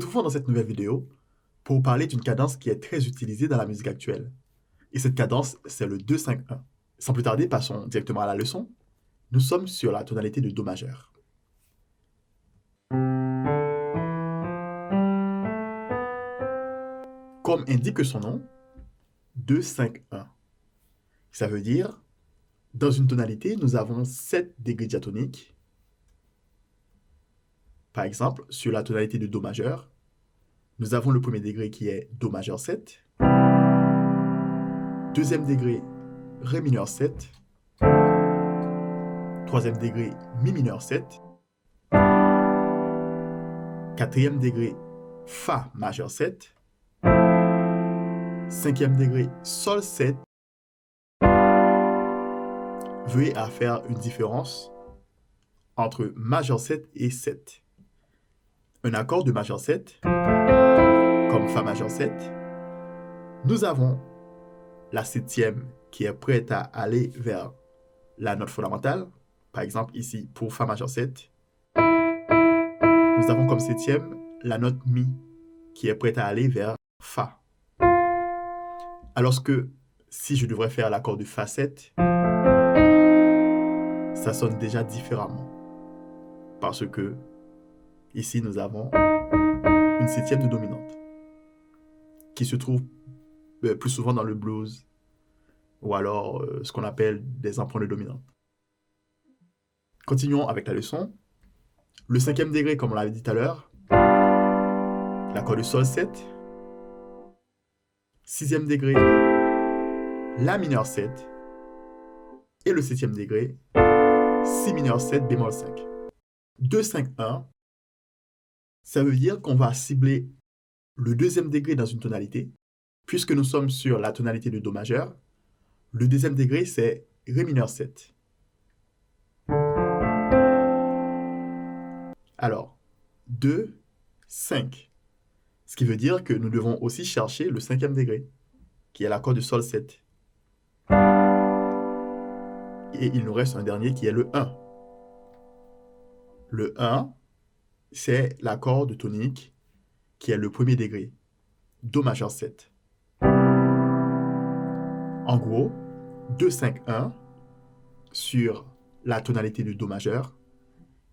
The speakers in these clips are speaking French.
retrouvons dans cette nouvelle vidéo pour parler d'une cadence qui est très utilisée dans la musique actuelle. Et cette cadence, c'est le 2-5-1. Sans plus tarder, passons directement à la leçon. Nous sommes sur la tonalité de Do majeur. Comme indique son nom, 2-5-1. Ça veut dire, dans une tonalité, nous avons 7 degrés diatoniques. Par exemple, sur la tonalité de Do majeur, nous avons le premier degré qui est Do majeur 7, deuxième degré Ré mineur 7, troisième degré Mi mineur 7, quatrième degré Fa majeur 7, cinquième degré Sol 7. Veuillez à faire une différence entre majeur 7 et 7. Un accord de majeur 7, comme Fa majeur 7, nous avons la septième qui est prête à aller vers la note fondamentale. Par exemple, ici, pour Fa majeur 7, nous avons comme septième la note Mi qui est prête à aller vers Fa. Alors que si je devrais faire l'accord de Fa 7, ça sonne déjà différemment. Parce que ici, nous avons une septième de dominante qui se trouve plus souvent dans le blues ou alors ce qu'on appelle des emprunts de dominante. Continuons avec la leçon. Le cinquième degré, comme on l'avait dit tout à l'heure, l'accord de Sol 7, sixième degré, La mineur 7, et le septième degré, Si mineur 7 bémol 5. 2-5-1, ça veut dire qu'on va cibler le deuxième degré dans une tonalité, puisque nous sommes sur la tonalité de Do majeur. Le deuxième degré, c'est Ré mineur 7. Alors, 2, 5. Ce qui veut dire que nous devons aussi chercher le cinquième degré, qui est l'accord de Sol 7. Et il nous reste un dernier qui est le 1. Le 1, c'est l'accord de tonique qui est le premier degré, Do majeur 7. En gros, 2-5-1 sur la tonalité de Do majeur,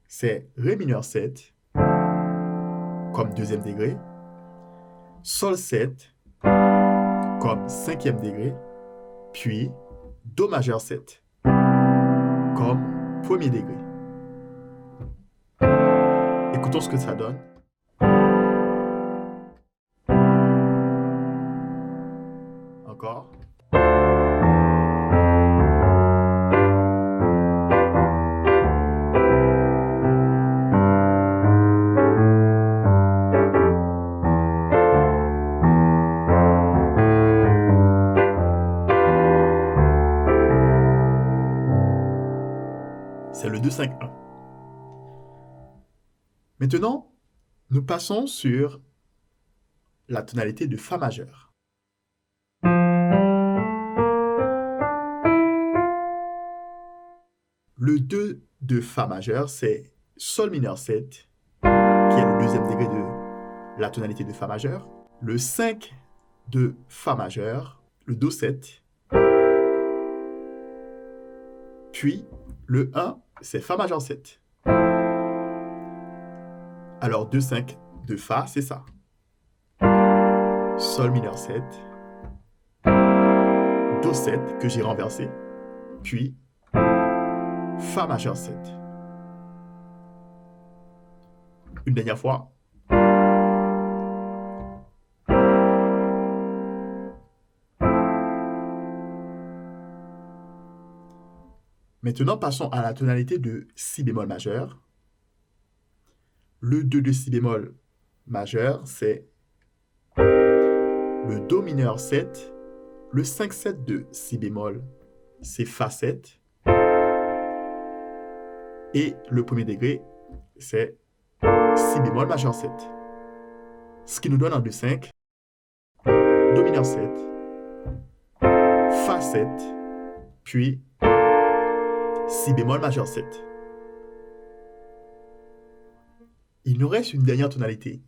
c'est Ré mineur 7 comme deuxième degré, Sol 7 comme cinquième degré, puis Do majeur 7 comme premier degré. Écoutons ce que ça donne. Encore. C'est le 2-5-1. Maintenant, nous passons sur la tonalité de Fa majeur. Le 2 de Fa majeur, c'est Sol mineur 7, qui est le deuxième degré de la tonalité de Fa majeur. Le 5 de Fa majeur, le Do 7. Puis, le 1, c'est Fa majeur 7. Alors, 2-5 de Fa, c'est ça. Sol mineur 7. Do 7 que j'ai renversé. Puis, Fa majeur 7. Une dernière fois. Maintenant, passons à la tonalité de Si bémol majeur. Le 2 de Si bémol majeur, c'est le Do mineur 7. Le 5-7 de Si bémol, c'est Fa 7. Et le premier degré, c'est Si bémol majeur 7. Ce qui nous donne en 2-5, Do mineur 7, Fa 7, puis Si bémol majeur 7. Il nous reste une dernière tonalité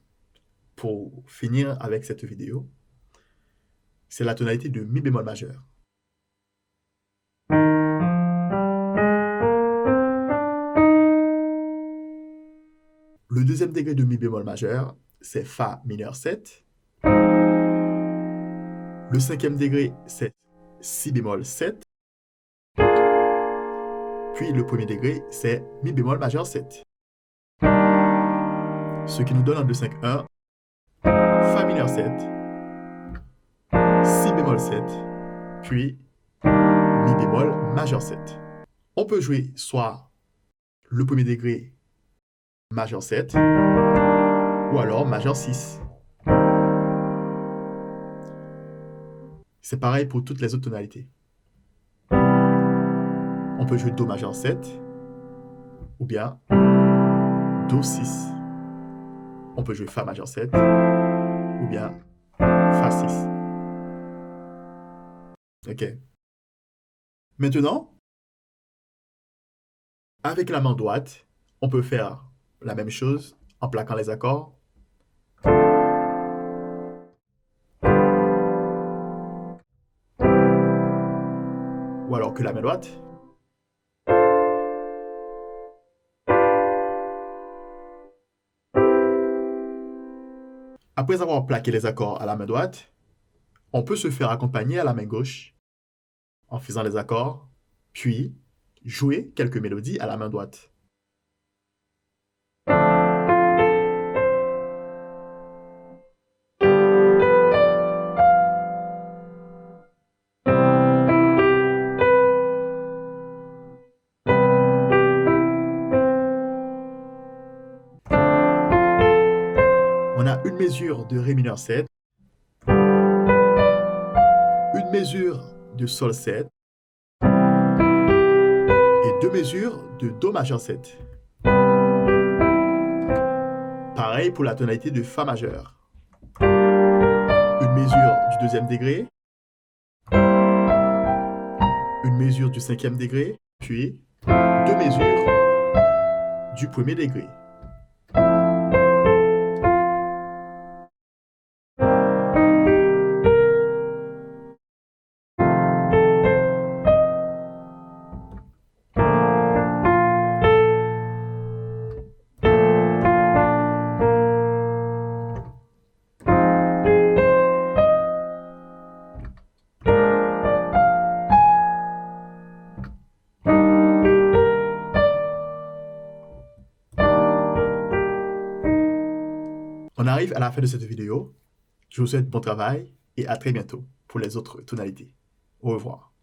pour finir avec cette vidéo, c'est la tonalité de mi bémol majeur. Le deuxième degré de mi bémol majeur, c'est Fa mineur 7. Le cinquième degré, c'est Si bémol 7. Puis le premier degré, c'est Mi bémol majeur 7. Ce qui nous donne en 2-5-1 Fa mineur 7, Si bémol 7, puis Mi bémol majeur 7. On peut jouer soit le premier degré majeur 7 ou alors majeur 6. C'est pareil pour toutes les autres tonalités. On peut jouer Do majeur 7 ou bien Do 6. On peut jouer Fa majeur 7 ou bien Fa 6. Ok. Maintenant, avec la main droite, on peut faire la même chose en plaquant les accords. Ou alors que la main droite. Après avoir plaqué les accords à la main droite, on peut se faire accompagner à la main gauche en faisant les accords, puis jouer quelques mélodies à la main droite. On a une mesure de Ré mineur 7, une mesure de Sol 7 et deux mesures de Do majeur 7. Pareil pour la tonalité de Fa majeur. Une mesure du deuxième degré, une mesure du cinquième degré, puis deux mesures du premier degré. On arrive à la fin de cette vidéo. Je vous souhaite bon travail et à très bientôt pour les autres tonalités. Au revoir.